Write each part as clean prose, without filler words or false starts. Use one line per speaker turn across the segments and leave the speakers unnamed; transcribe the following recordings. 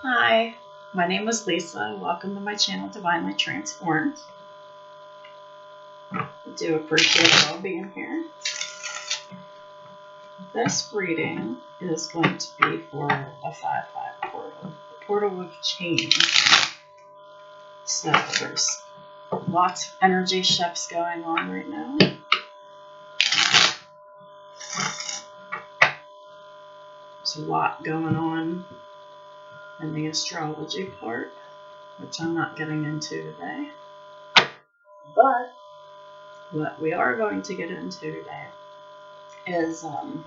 Hi, my name is Lisa. Welcome to my channel, Divinely Transformed. I do appreciate you all being here. This reading is going to be for a 5-5 portal, the portal of change. So there's lots of energy shifts going on right now. There's a lot going on in the astrology part, which I'm not getting into today. But what we are going to get into today is the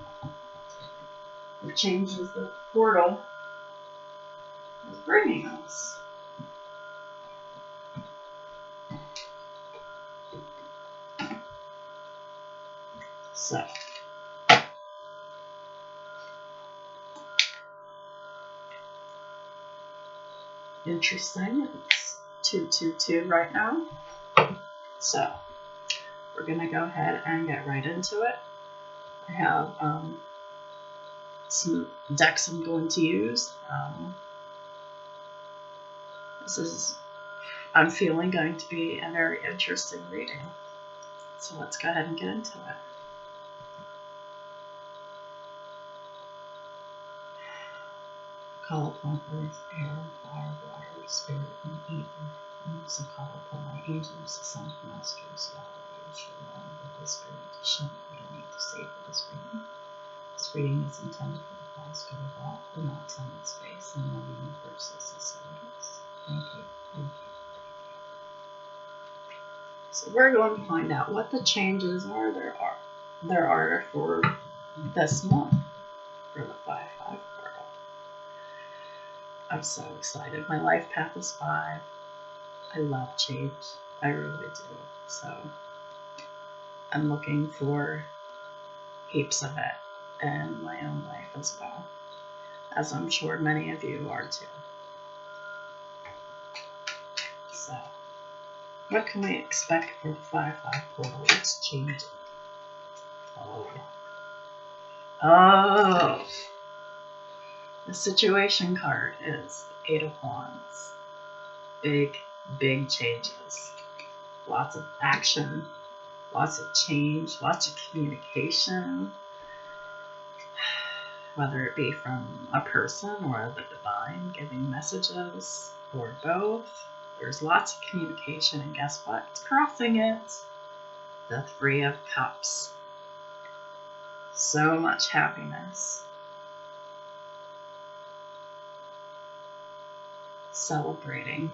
changes that the portal is bringing us. So, interesting. It's 222 right now. So, we're going to go ahead and get right into it. I have some decks I'm going to use. This is, I'm feeling, going to be a very interesting reading. So let's go ahead and get into it. Call upon earth, air, fire, water, spirit, and ether. And also call upon my angels, ascended masters, Yahweh, Yeshua, and the Holy Spirit to show me what I need to say for this reading. This reading is intended for the highest good of all, and not time and space, and no universe is service. Thank you, thank you, thank you. So we're going to find out what the changes are there are for this month for the 5-5 portal. I'm so excited. My life path is 5. I love change. I really do. So I'm looking for heaps of it in my own life as well, as I'm sure many of you are too. So what can we expect for the 5-5 portal? What's changing? Oh, the situation card is 8 of Wands. Big changes. Lots of action, lots of change, lots of communication, whether it be from a person or the divine giving messages or both. There's lots of communication, and guess what? It's crossing it. The 3 of Cups. So much happiness. Celebrating.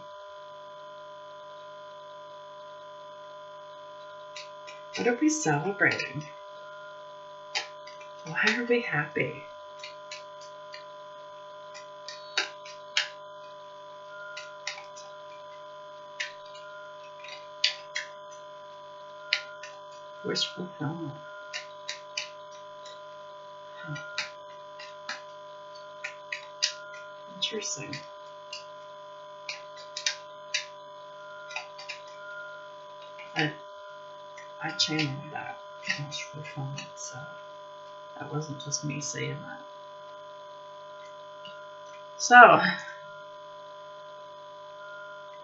What are we celebrating? Why are we happy? Wish fulfillment. Interesting. I channeled that wish fulfillment, so that wasn't just me saying that. So,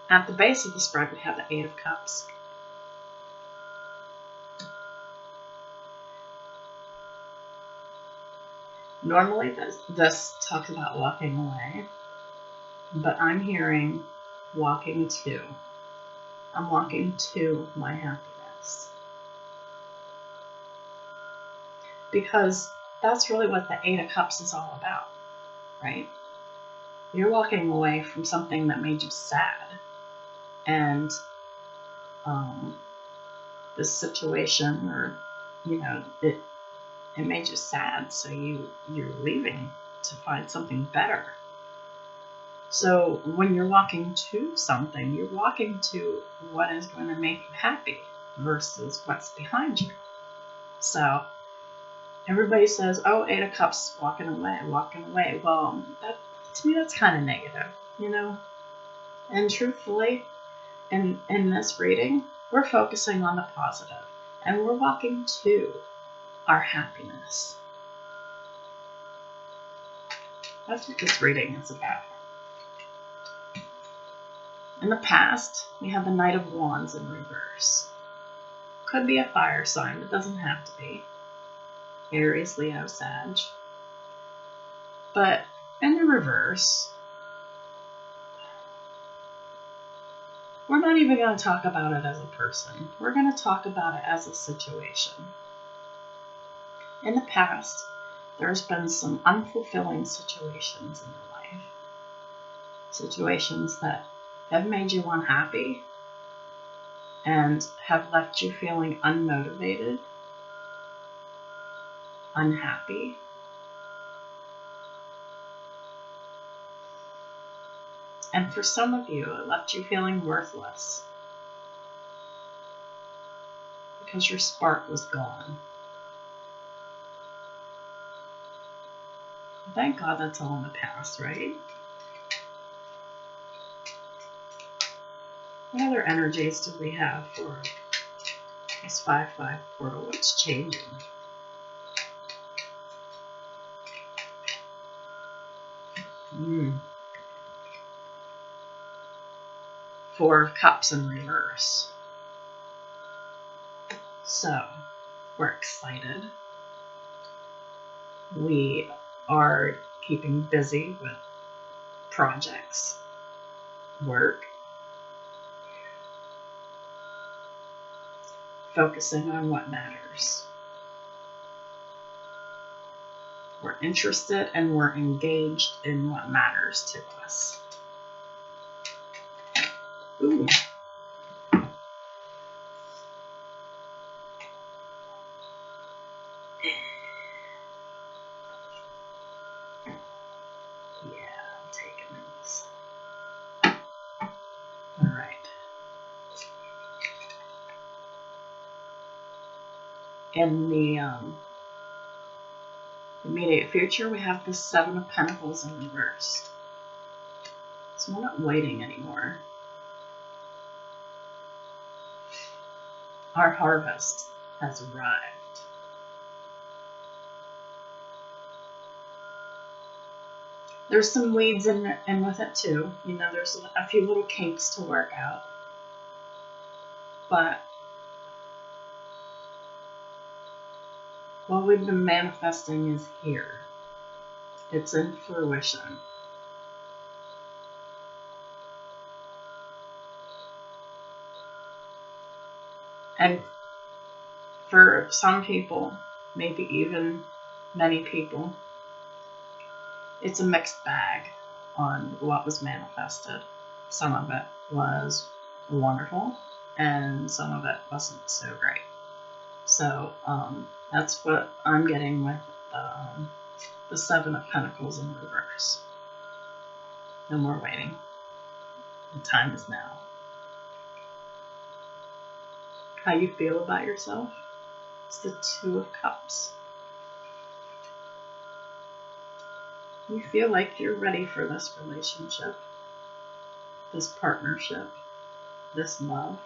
at the base of the spread, we have the 8 of Cups. Normally, this talks about walking away, but I'm hearing walking to. I'm walking to my happiness. Because that's really what the 8 of Cups is all about, right? You're walking away from something that made you sad. And this situation, or, it made you sad, so you're leaving to find something better. So when you're walking to something, you're walking to what is going to make you happy versus what's behind you. So everybody says, oh, 8 of Cups, walking away. Well, to me, that's kind of negative, And truthfully, in this reading, we're focusing on the positive, and we're walking to our happiness. That's what this reading is about. In the past, we have the Knight of Wands in reverse. Could be a fire sign, but doesn't have to be. Aries, Leo, Sag. But in the reverse, we're not even going to talk about it as a person. We're going to talk about it as a situation. In the past, there's been some unfulfilling situations in your life. Situations that have made you unhappy and have left you feeling unmotivated, unhappy. And for some of you, it left you feeling worthless because your spark was gone. Thank God that's all in the past, right? What other energies do we have for this 5-5 portal? What's changing? Four of Cups in reverse. So, we're excited. We are keeping busy with projects, work, focusing on what matters. We're interested and we're engaged in what matters to us. Ooh. Yeah, I'm taking this. All right. In the immediate future, we have the Seven of Pentacles in reverse. So we're not waiting anymore. Our harvest has arrived. There's some weeds in with it too. You know, there's a few little kinks to work out. But what we've been manifesting is here. It's in fruition. And for some people, maybe even many people, it's a mixed bag on what was manifested. Some of it was wonderful, and some of it wasn't so great. So that's what I'm getting with the Seven of Pentacles in reverse. And we're waiting. The time is now. How you feel about yourself? It's the Two of Cups. You feel like you're ready for this relationship, this partnership, this love.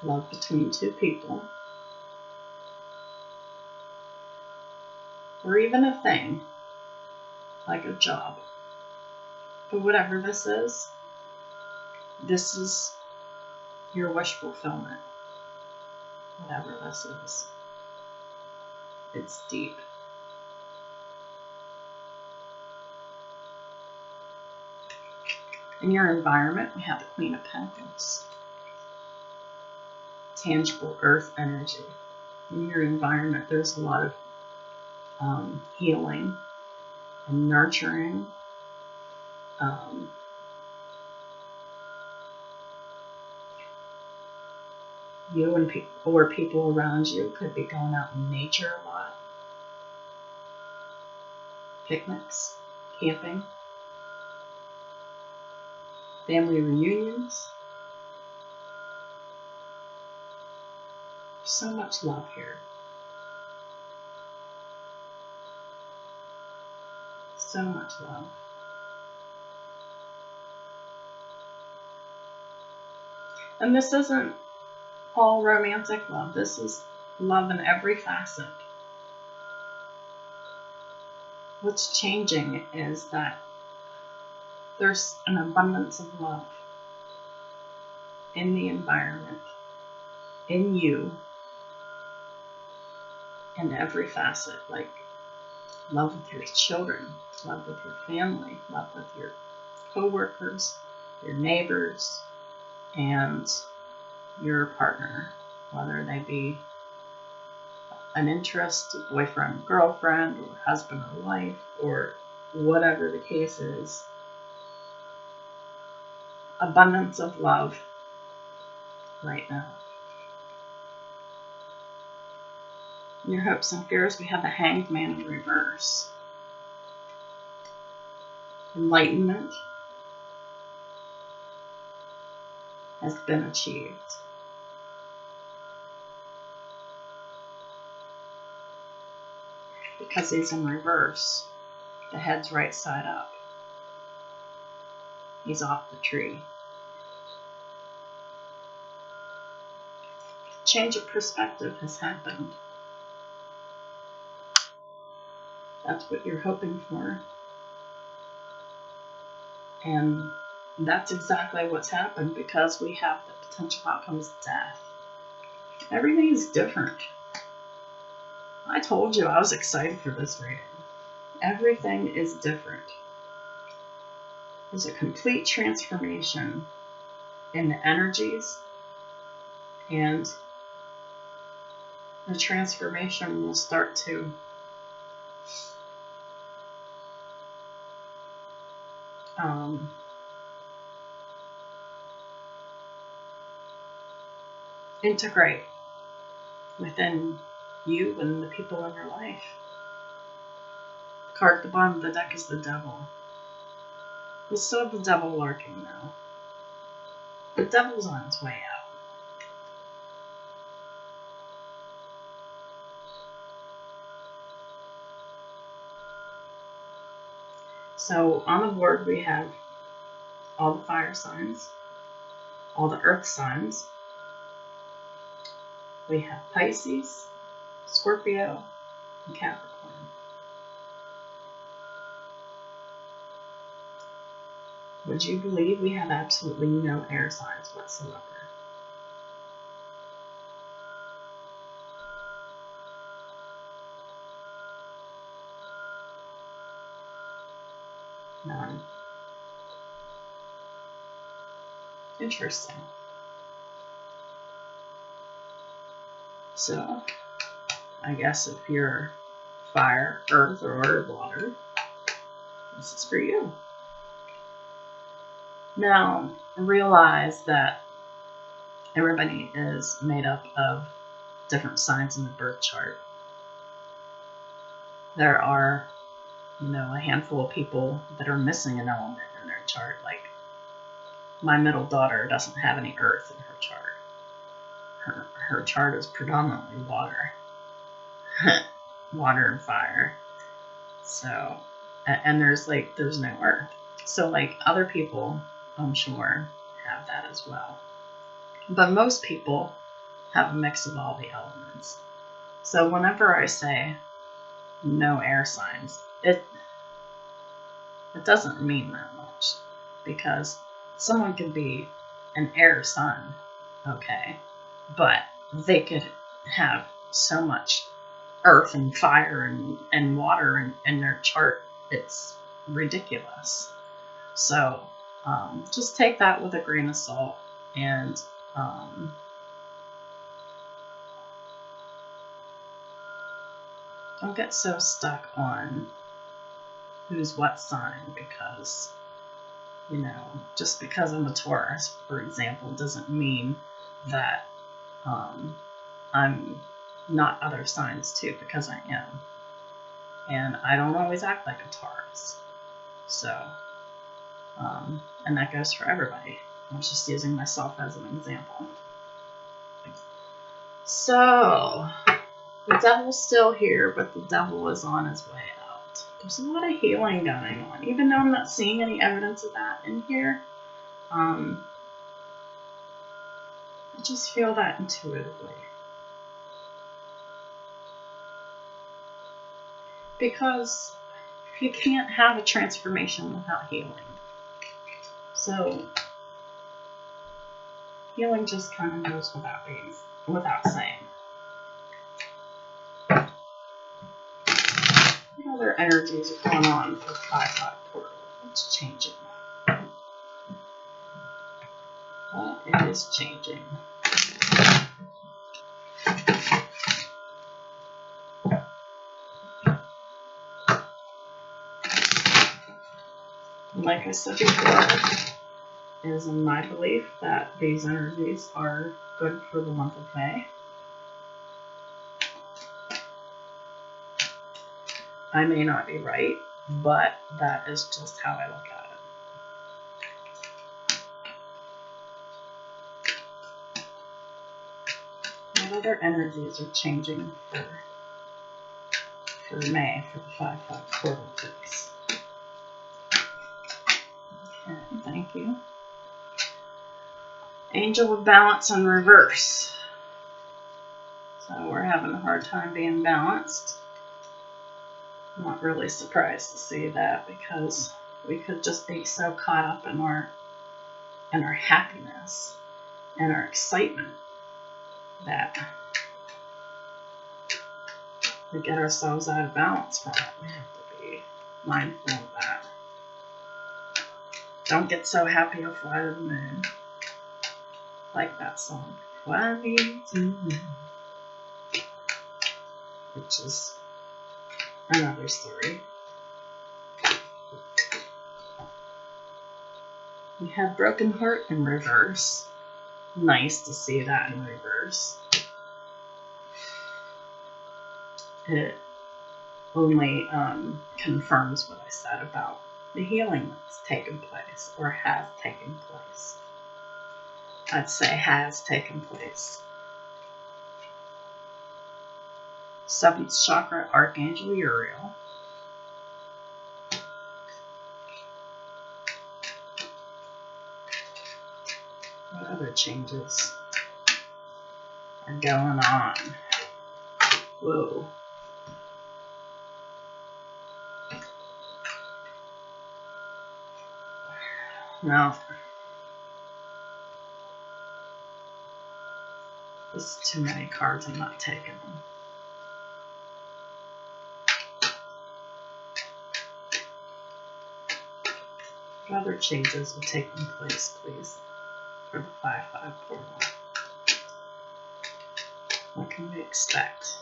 Love between two people. Or even a thing, like a job. But whatever this is your wish fulfillment. Whatever this is. It's deep. In your environment, we have the Queen of Pentacles. Tangible earth energy. In your environment, there's a lot of healing and nurturing. You and or people around you could be going out in nature a lot. Picnics, camping, family reunions. So much love here. So much love. And this isn't all romantic love. This is love in every facet. What's changing is that There's an abundance of love in the environment, in you, in every facet, like love with your children, love with your family, love with your coworkers, your neighbors, and your partner, whether they be an interest, boyfriend, girlfriend, or husband or wife, or whatever the case is. Abundance of love right now. In your hopes and fears, we have the Hanged Man in reverse. Enlightenment has been achieved. Because he's in reverse, the head's right side up. He's off the tree. Change of perspective has happened. That's what you're hoping for. And that's exactly what's happened, because we have the potential outcomes of death. Everything is different. I told you I was excited for this reading. Everything is different. There's a complete transformation in the energies, and the transformation will start to integrate within you and the people in your life. The card at the bottom of the deck is the Devil. We still have the Devil lurking now. The Devil's on its way out. So on the board we have all the fire signs, all the earth signs. We have Pisces, Scorpio, and Capricorn. Would you believe we have absolutely no air signs whatsoever? None. Interesting. So, I guess if you're fire, earth, or water, this is for you. Now, realize that everybody is made up of different signs in the birth chart. There are, a handful of people that are missing an element in their chart. Like, my middle daughter doesn't have any earth in her chart. Her chart is predominantly water. Water and fire. So, and there's no earth. So, other people, I'm sure, have that as well. But most people have a mix of all the elements. So whenever I say no air signs, it doesn't mean that much, because someone could be an air sign, okay, but they could have so much earth and fire and water in their chart, it's ridiculous. So just take that with a grain of salt, and don't get so stuck on who's what sign, because, just because I'm a Taurus, for example, doesn't mean that I'm not other signs too, because I am. And I don't always act like a Taurus. So, and that goes for everybody. I was just using myself as an example. So, the Devil's still here, but the Devil is on his way out. There's a lot of healing going on, even though I'm not seeing any evidence of that in here. I just feel that intuitively. Because you can't have a transformation without healing. So healing just kind of goes without saying. What other energies are going on for 5-5 portal? What's changing? What is changing? Like I said before, it is in my belief that these energies are good for the month of May. I may not be right, but that is just how I look at it. What other energies are changing for May for the 5-5 portal, please? Okay, thank you. Angel of Balance in reverse. So we're having a hard time being balanced. I'm not really surprised to see that, because we could just be so caught up in our happiness and our excitement that we get ourselves out of balance from it. We have to be mindful of that. Don't get so happy you'll fly to the moon. Like that song, Fly Me to the Moon, which is another story. We have Broken Heart in reverse. Nice to see that in reverse. It only confirms what I said about the healing that's taken place, or has taken place. I'd say has taken place. 7th chakra, Archangel Uriel. What other changes are going on? Whoa. No. This is too many cards. I'm not taking them. What other changes are taking place, please, for the 5-5 portal? What can we expect?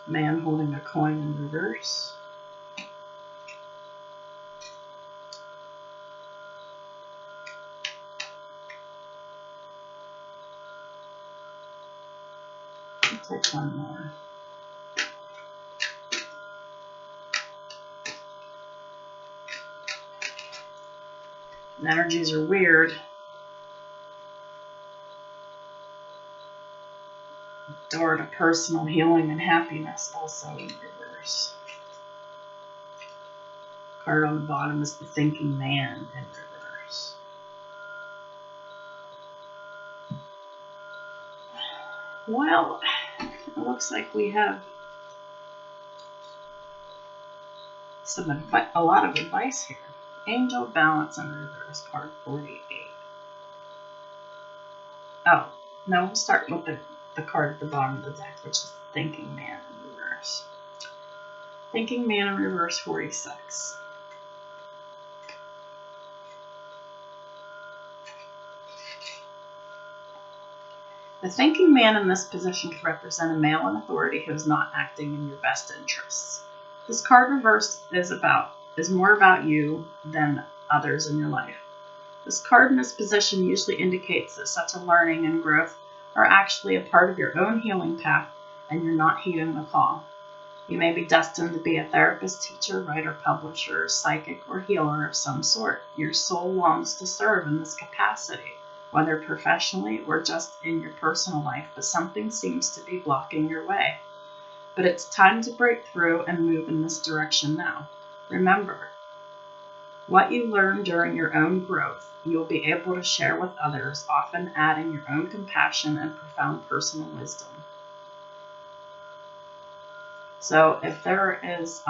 Man holding a coin in reverse. I'll take one more. The energies are weird. Door to personal healing and happiness, also in reverse. Card on the bottom is the Thinking Man in reverse. Well, it looks like we have a lot of advice here. Angel Balance in reverse, card 48. Oh, no, we'll start with the card at the bottom of the deck, which is Thinking Man in reverse. Thinking Man in reverse, 46. The thinking man in this position could represent a male in authority who is not acting in your best interests. This card reverse is more about you than others in your life. This card in this position usually indicates that such a learning and growth are actually a part of your own healing path, and you're not heeding the call. You may be destined to be a therapist, teacher, writer, publisher, psychic, or healer of some sort. Your soul longs to serve in this capacity, whether professionally or just in your personal life, but something seems to be blocking your way. But it's time to break through and move in this direction now. Remember, What you learn during your own growth, you'll be able to share with others, often adding your own compassion and profound personal wisdom. So if there is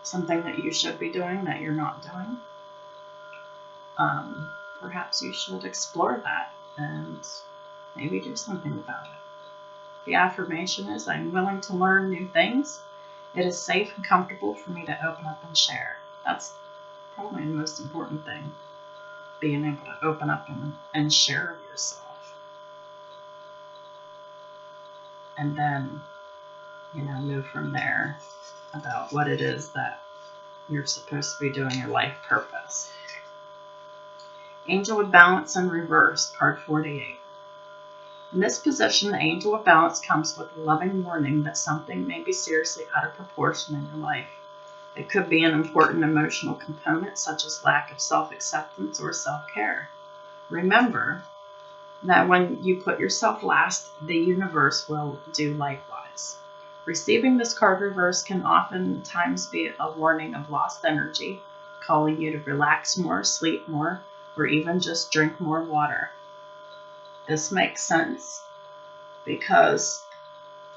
something that you should be doing that you're not doing, perhaps you should explore that and maybe do something about it. The affirmation is, I'm willing to learn new things. It is safe and comfortable for me to open up and share. That's probably the most important thing, being able to open up and share yourself. And then, move from there about what it is that you're supposed to be doing, your life purpose. Angel of Balance in Reverse, card 48. In this position, the Angel of Balance comes with a loving warning that something may be seriously out of proportion in your life. It could be an important emotional component, such as lack of self-acceptance or self-care. Remember that when you put yourself last, the universe will do likewise. Receiving this card reverse can oftentimes be a warning of lost energy, calling you to relax more, sleep more, or even just drink more water. This makes sense because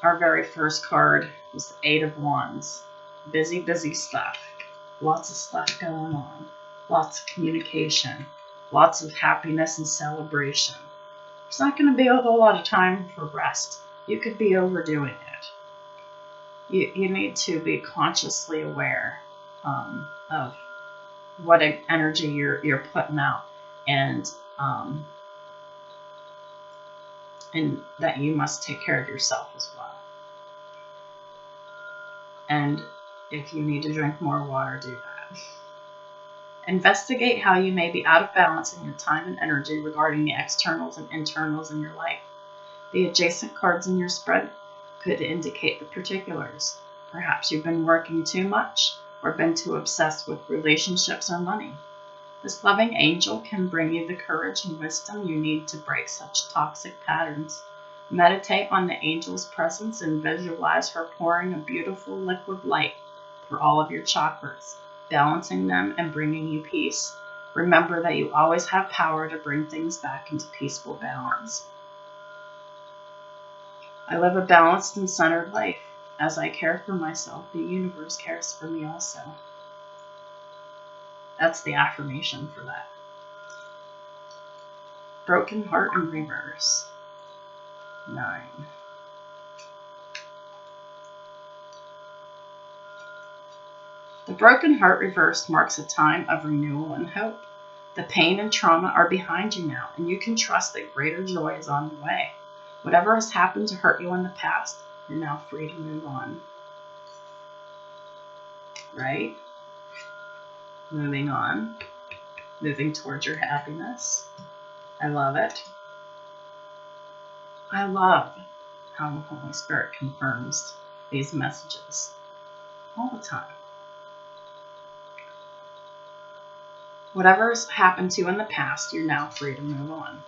our very first card was the Eight of Wands. Busy, busy stuff. Lots of stuff going on. Lots of communication. Lots of happiness and celebration. There's not going to be a whole lot of time for rest. You could be overdoing it. You need to be consciously aware of what energy you're putting out, and that you must take care of yourself as well. And if you need to drink more water, do that. Investigate how you may be out of balance in your time and energy regarding the externals and internals in your life. The adjacent cards in your spread could indicate the particulars. Perhaps you've been working too much or been too obsessed with relationships or money. This loving angel can bring you the courage and wisdom you need to break such toxic patterns. Meditate on the angel's presence and visualize her pouring a beautiful liquid light through all of your chakras, balancing them and bringing you peace. Remember that you always have power to bring things back into peaceful balance. I live a balanced and centered life. As I care for myself, the universe cares for me also. That's the affirmation for that. Broken Heart in Reverse. 9. The Broken Heart reversed marks a time of renewal and hope. The pain and trauma are behind you now, and you can trust that greater joy is on the way. Whatever has happened to hurt you in the past, you're now free to move on. Right? Moving on. Moving towards your happiness. I love it. I love how the Holy Spirit confirms these messages all the time. Whatever has happened to you in the past, you're now free to move on.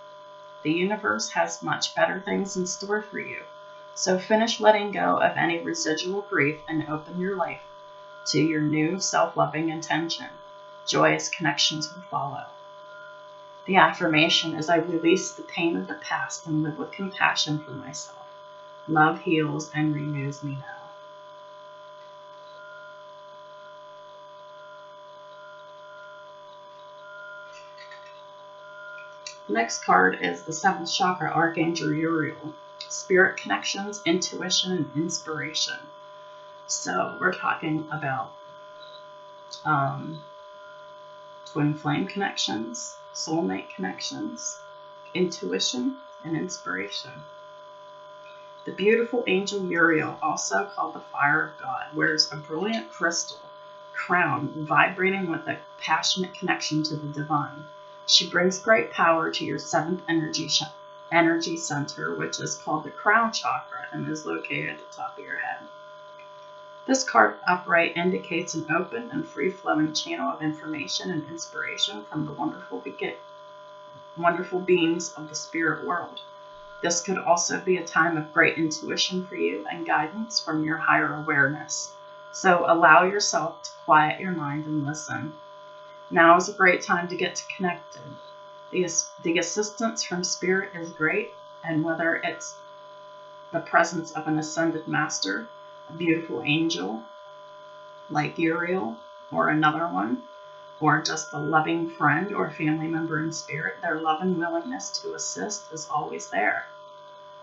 The universe has much better things in store for you. So finish letting go of any residual grief and open your life to your new self-loving intention. Joyous connections will follow. The affirmation is, I release the pain of the past and live with compassion for myself. Love heals and renews me now. Next card is the 7th chakra, Archangel Uriel. Spirit connections, intuition, and inspiration. So we're talking about twin flame connections, soulmate connections, intuition, and inspiration. The beautiful angel Uriel, also called the Fire of God, wears a brilliant crystal crown vibrating with a passionate connection to the divine. She brings great power to your 7th energy center, which is called the crown chakra and is located at the top of your head. This card upright indicates an open and free-flowing channel of information and inspiration from the wonderful beings of the spirit world. This could also be a time of great intuition for you and guidance from your higher awareness. So allow yourself to quiet your mind and listen. Now is a great time to get connected. The assistance from Spirit is great, and whether it's the presence of an ascended master, a beautiful angel like Uriel, or another one, or just a loving friend or family member in spirit, their love and willingness to assist is always there.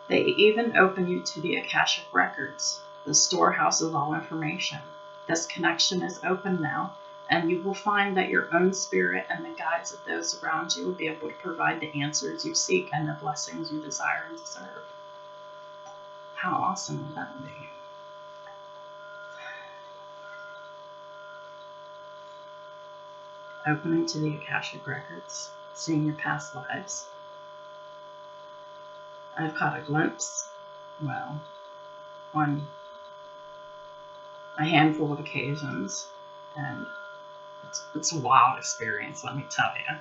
They even open you to the Akashic Records, the storehouse of all information. This connection is open now, and you will find that your own spirit and the guides of those around you will be able to provide the answers you seek and the blessings you desire and deserve. How awesome would that be? Opening to the Akashic Records, seeing your past lives. I've caught a glimpse, well, on a handful of occasions, and it's a wild experience, let me tell you.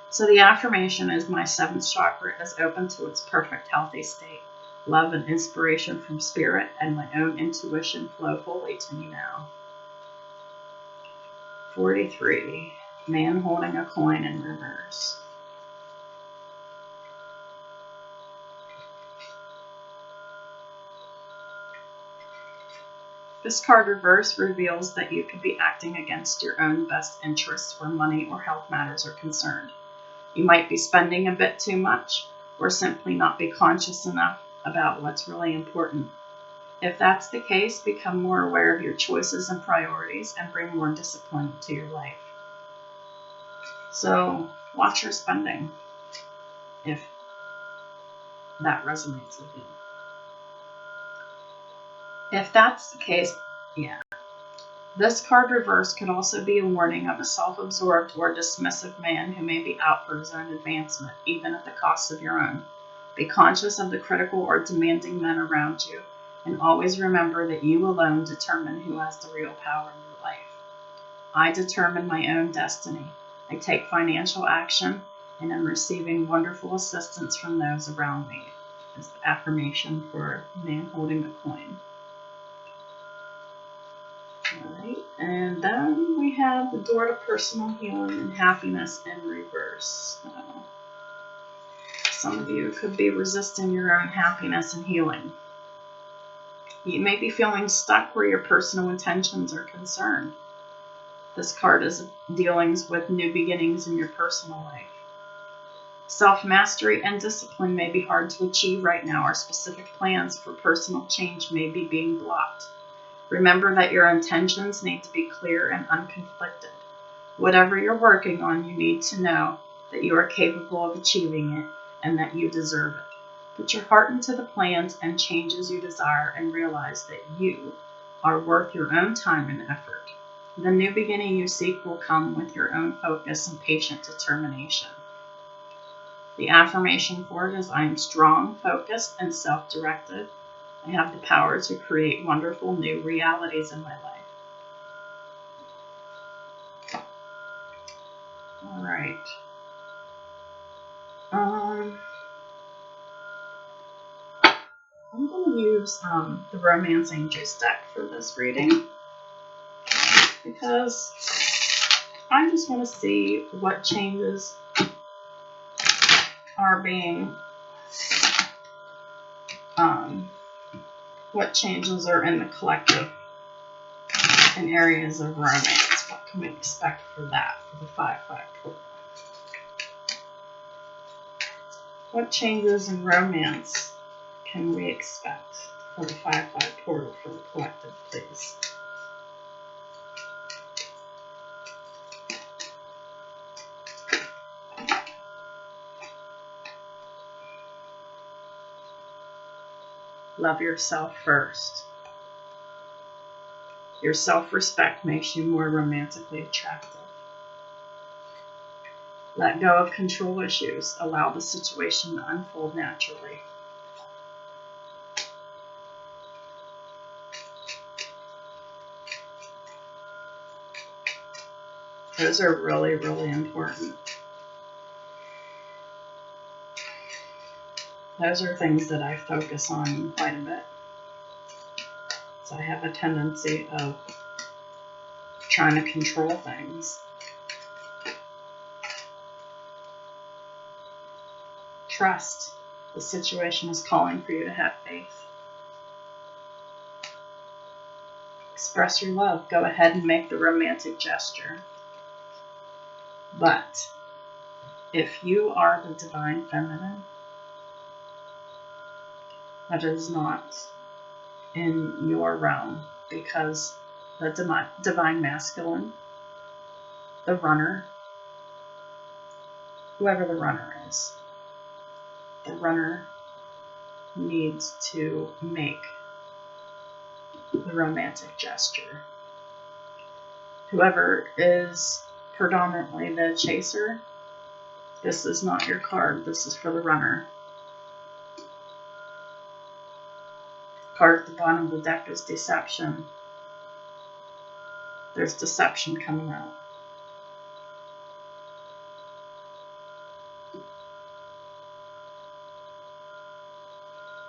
So the affirmation is, my seventh chakra is open to its perfect healthy state. Love and inspiration from Spirit and my own intuition flow fully to me now. 43. Man holding a coin in reverse. This card reverse reveals that you could be acting against your own best interests where money or health matters are concerned. You might be spending a bit too much, or simply not be conscious enough about what's really important. If that's the case, become more aware of your choices and priorities and bring more discipline to your life. So watch your spending if that resonates with you. If that's the case, yeah. This card reverse could also be a warning of a self-absorbed or dismissive man who may be out for his own advancement, even at the cost of your own. Be conscious of the critical or demanding men around you, and always remember that you alone determine who has the real power in your life. I determine my own destiny. I take financial action, and am receiving wonderful assistance from those around me. Is the affirmation for man holding a coin. Alright, and then we have the door to personal healing and happiness in reverse. So, some of you could be resisting your own happiness and healing. You may be feeling stuck where your personal intentions are concerned. This card is dealings with new beginnings in your personal life. Self-mastery and discipline may be hard to achieve right now, or specific plans for personal change may be being blocked. Remember that your intentions need to be clear and unconflicted. Whatever you're working on, you need to know that you are capable of achieving it and that you deserve it. Put your heart into the plans and changes you desire and realize that you are worth your own time and effort. The new beginning you seek will come with your own focus and patient determination. The affirmation for it is, I am strong, focused, and self-directed. I have the power to create wonderful new realities in my life. All right. I'm going to use the Romance Angels deck for this reading because I just want to see what changes are being, what changes are in the collective in areas of romance. What can we expect for that, for the 5-5 portal? What changes in romance can we expect for the 5-5 portal for the collective, please? Love yourself first. Your self-respect makes you more romantically attractive. Let go of control issues. Allow the situation to unfold naturally. Those are really, really important. Those are things that I focus on quite a bit. So I have a tendency of trying to control things. Trust. The situation is calling for you to have faith. Express your love. Go ahead and make the romantic gesture. But if you are the divine feminine, that is not in your realm, because the divine masculine, the runner, whoever the runner is, the runner needs to make the romantic gesture. Whoever is predominantly the chaser, this is not your card. This is for the runner. Card at the bottom of the deck is deception. There's deception coming out.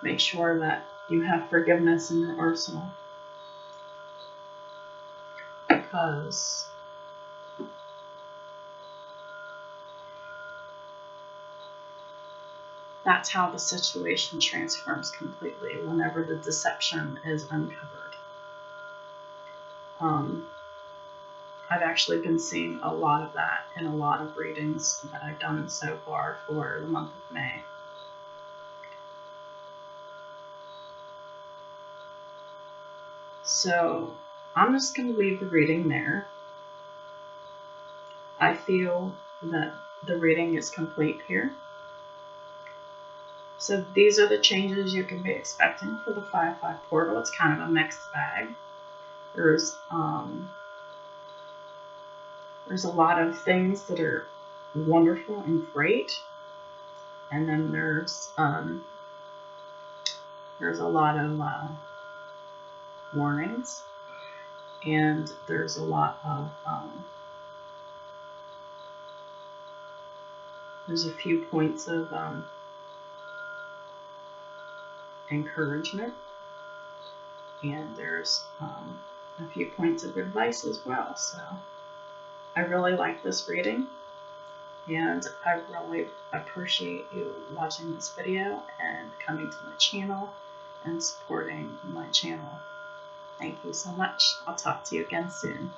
Make sure that you have forgiveness in your arsenal, because that's how the situation transforms completely whenever the deception is uncovered. I've actually been seeing a lot of that in a lot of readings that I've done so far for the month of May. So I'm just going to leave the reading there. I feel that the reading is complete here. So these are the changes you can be expecting for the 5/5 portal. It's kind of a mixed bag. There's a lot of things that are wonderful and great, and then there's a lot of warnings, and there's a lot of there's a few points of encouragement, and there's a few points of advice as well. So I really like this reading, and I really appreciate you watching this video and coming to my channel and supporting my channel. Thank you so much. I'll talk to you again soon.